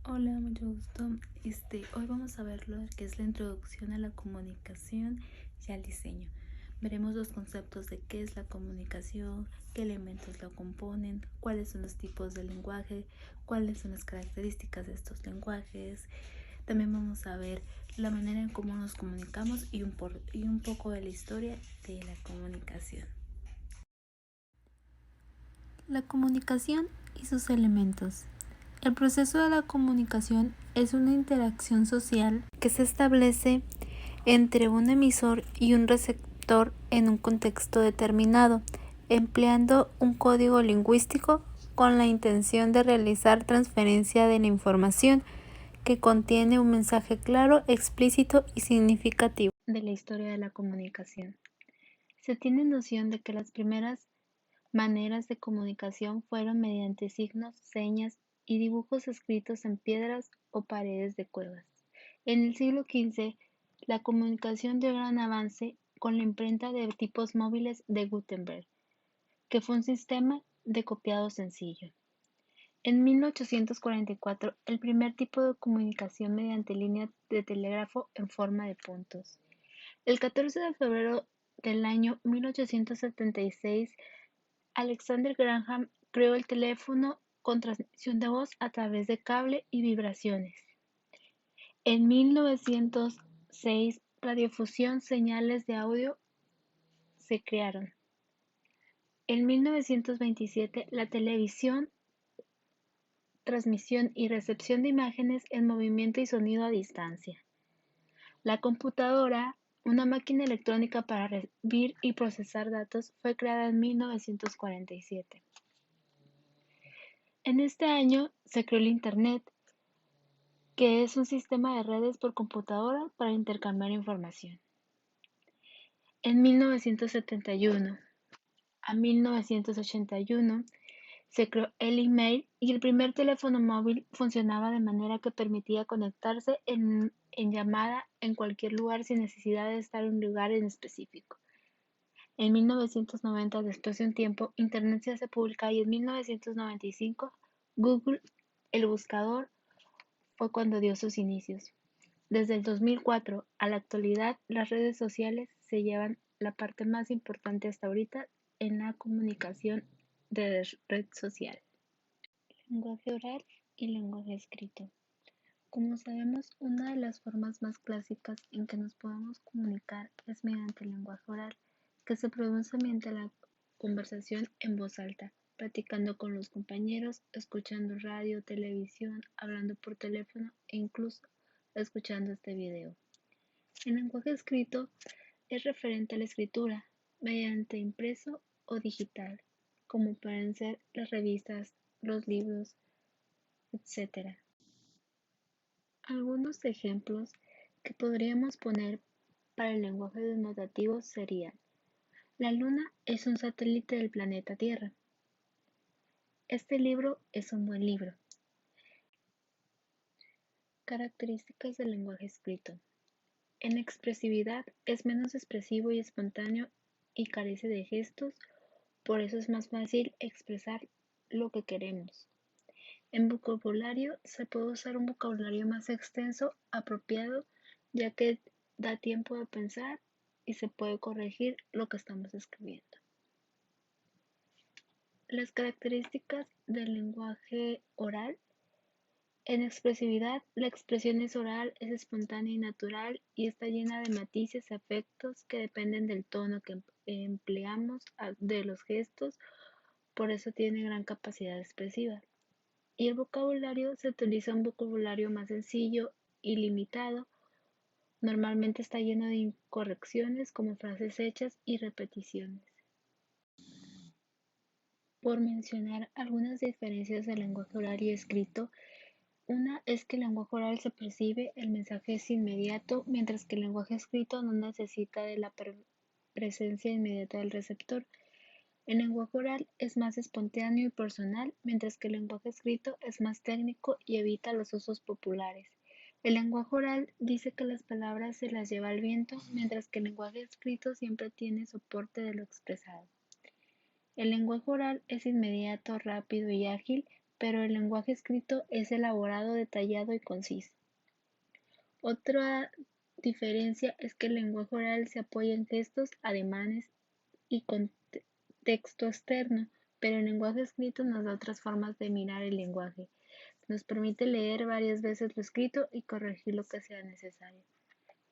Hola, mucho gusto. Hoy vamos a ver lo que es la introducción a la comunicación y al diseño. Veremos los conceptos de qué es la comunicación, qué elementos la componen, cuáles son los tipos de lenguaje, cuáles son las características de estos lenguajes. También vamos a ver la manera en cómo nos comunicamos y un poco de la historia de la comunicación. La comunicación y sus elementos. El proceso de la comunicación es una interacción social que se establece entre un emisor y un receptor en un contexto determinado, empleando un código lingüístico con la intención de realizar transferencia de la información que contiene un mensaje claro, explícito y significativo. De la historia de la comunicación. Se tiene noción de que las primeras maneras de comunicación fueron mediante signos, señas y dibujos escritos en piedras o paredes de cuevas. En el siglo XV, la comunicación dio gran avance con la imprenta de tipos móviles de Gutenberg, que fue un sistema de copiado sencillo. En 1844, el primer tipo de comunicación mediante línea de telégrafo en forma de puntos. El 14 de febrero del año 1876, Alexander Graham creó el teléfono con transmisión de voz a través de cable y vibraciones. En 1906, radiodifusión señales de audio se crearon. En 1927, la televisión, transmisión y recepción de imágenes en movimiento y sonido a distancia. La computadora, una máquina electrónica para recibir y procesar datos, fue creada en 1947. En este año se creó el Internet, que es un sistema de redes por computadora para intercambiar información. En 1971 a 1981 se creó el email y el primer teléfono móvil funcionaba de manera que permitía conectarse en llamada en cualquier lugar sin necesidad de estar en un lugar en específico. En 1990, después de un tiempo, Internet se hace pública y en 1995 Google, el buscador, fue cuando dio sus inicios. Desde el 2004 a la actualidad, las redes sociales se llevan la parte más importante hasta ahorita en la comunicación de red social. Lenguaje oral y lenguaje escrito. Como sabemos, una de las formas más clásicas en que nos podemos comunicar es mediante el lenguaje oral, que se produce mediante la conversación en voz alta, platicando con los compañeros, escuchando radio, televisión, hablando por teléfono e incluso escuchando este video. El lenguaje escrito es referente a la escritura, mediante impreso o digital, como pueden ser las revistas, los libros, etc. Algunos ejemplos que podríamos poner para el lenguaje denotativo serían: la Luna es un satélite del planeta Tierra. Este libro es un buen libro. Características del lenguaje escrito. En expresividad es menos expresivo y espontáneo y carece de gestos, por eso es más fácil expresar lo que queremos. En vocabulario se puede usar un vocabulario más extenso, apropiado, ya que da tiempo de pensar y se puede corregir lo que estamos escribiendo. Las características del lenguaje oral. En expresividad, la expresión es oral, es espontánea y natural y está llena de matices y afectos que dependen del tono que empleamos, de los gestos, por eso tiene gran capacidad expresiva. Y el vocabulario se utiliza un vocabulario más sencillo y limitado. Normalmente está lleno de incorrecciones como frases hechas y repeticiones. Por mencionar algunas diferencias del lenguaje oral y escrito, una es que el lenguaje oral se percibe, el mensaje es inmediato, mientras que el lenguaje escrito no necesita de la presencia inmediata del receptor. El lenguaje oral es más espontáneo y personal, mientras que el lenguaje escrito es más técnico y evita los usos populares. El lenguaje oral dice que las palabras se las lleva el viento, mientras que el lenguaje escrito siempre tiene soporte de lo expresado. El lenguaje oral es inmediato, rápido y ágil, pero el lenguaje escrito es elaborado, detallado y conciso. Otra diferencia es que el lenguaje oral se apoya en gestos, ademanes y contexto externo, pero el lenguaje escrito nos da otras formas de mirar el lenguaje. Nos permite leer varias veces lo escrito y corregir lo que sea necesario.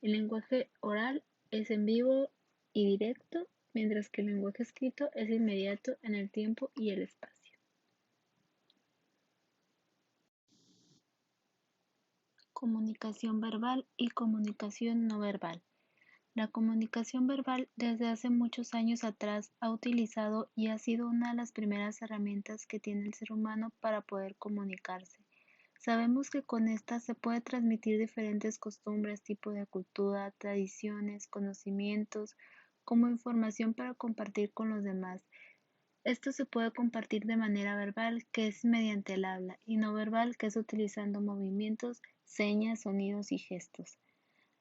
El lenguaje oral es en vivo y directo, mientras que el lenguaje escrito es inmediato en el tiempo y el espacio. Comunicación verbal y comunicación no verbal. La comunicación verbal desde hace muchos años atrás ha utilizado y ha sido una de las primeras herramientas que tiene el ser humano para poder comunicarse. Sabemos que con esta se puede transmitir diferentes costumbres, tipo de cultura, tradiciones, conocimientos, como información para compartir con los demás. Esto se puede compartir de manera verbal, que es mediante el habla, y no verbal, que es utilizando movimientos, señas, sonidos y gestos.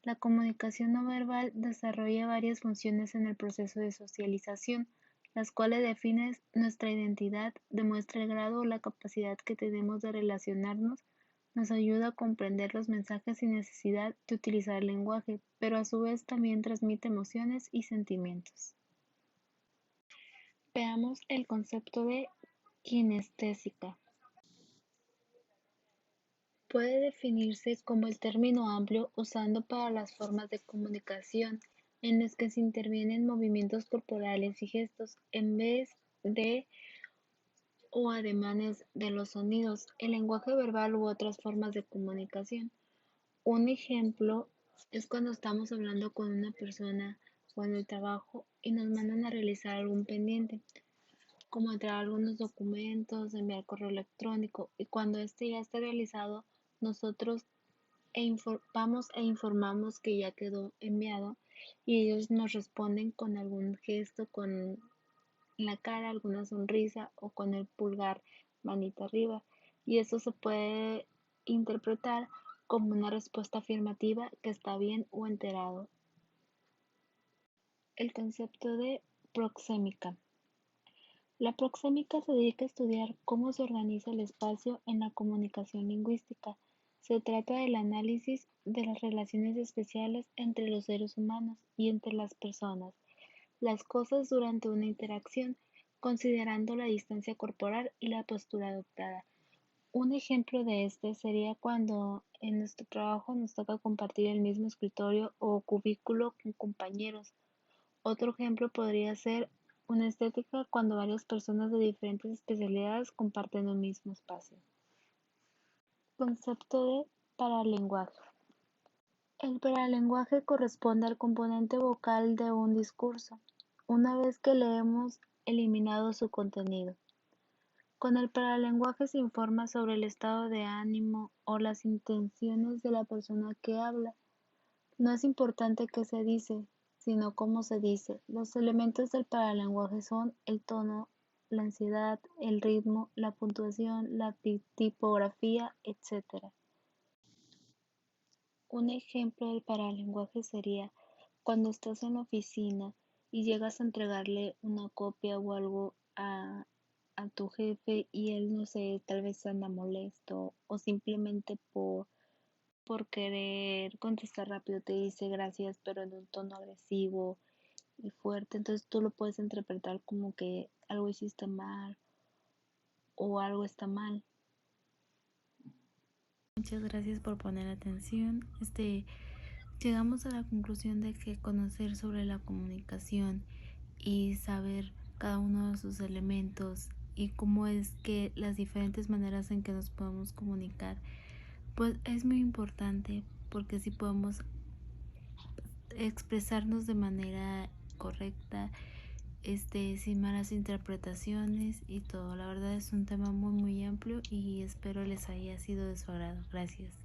La comunicación no verbal desarrolla varias funciones en el proceso de socialización, las cuales definen nuestra identidad, demuestra el grado o la capacidad que tenemos de relacionarnos, nos ayuda a comprender los mensajes sin necesidad de utilizar el lenguaje, pero a su vez también transmite emociones y sentimientos. Veamos el concepto de kinestésica. Puede definirse como el término amplio usado para las formas de comunicación en las que se intervienen movimientos corporales y gestos en vez de o ademanes de los sonidos, el lenguaje verbal u otras formas de comunicación. Un ejemplo es cuando estamos hablando con una persona o en el trabajo y nos mandan a realizar algún pendiente, como entrar algunos documentos, enviar correo electrónico, y cuando este ya está realizado, nosotros vamos e informamos que ya quedó enviado y ellos nos responden con algún gesto, con la cara, alguna sonrisa o con el pulgar, manita arriba. Y eso se puede interpretar como una respuesta afirmativa que está bien o enterado. El concepto de proxémica. La proxémica se dedica a estudiar cómo se organiza el espacio en la comunicación lingüística. Se trata del análisis de las relaciones especiales entre los seres humanos y entre las personas, las cosas durante una interacción, considerando la distancia corporal y la postura adoptada. Un ejemplo de este sería cuando en nuestro trabajo nos toca compartir el mismo escritorio o cubículo con compañeros. Otro ejemplo podría ser una estética cuando varias personas de diferentes especialidades comparten un mismo espacio. Concepto de paralenguaje. El paralenguaje corresponde al componente vocal de un discurso, una vez que le hemos eliminado su contenido. Con el paralenguaje se informa sobre el estado de ánimo o las intenciones de la persona que habla. No es importante qué se dice, sino cómo se dice. Los elementos del paralenguaje son el tono, la ansiedad, el ritmo, la puntuación, la tipografía, etc. Un ejemplo del paralenguaje sería cuando estás en la oficina y llegas a entregarle una copia o algo a tu jefe y él, no sé, tal vez anda molesto o simplemente por querer contestar rápido te dice gracias, pero en un tono agresivo y fuerte. Entonces tú lo puedes interpretar como que algo hiciste mal o algo está mal. Muchas gracias por poner atención. Llegamos a la conclusión de que conocer sobre la comunicación y saber cada uno de sus elementos y cómo es que las diferentes maneras en que nos podemos comunicar, pues es muy importante, porque así podemos expresarnos de manera correcta, sin malas interpretaciones y todo. La verdad es un tema muy amplio y espero les haya sido de su agrado. Gracias.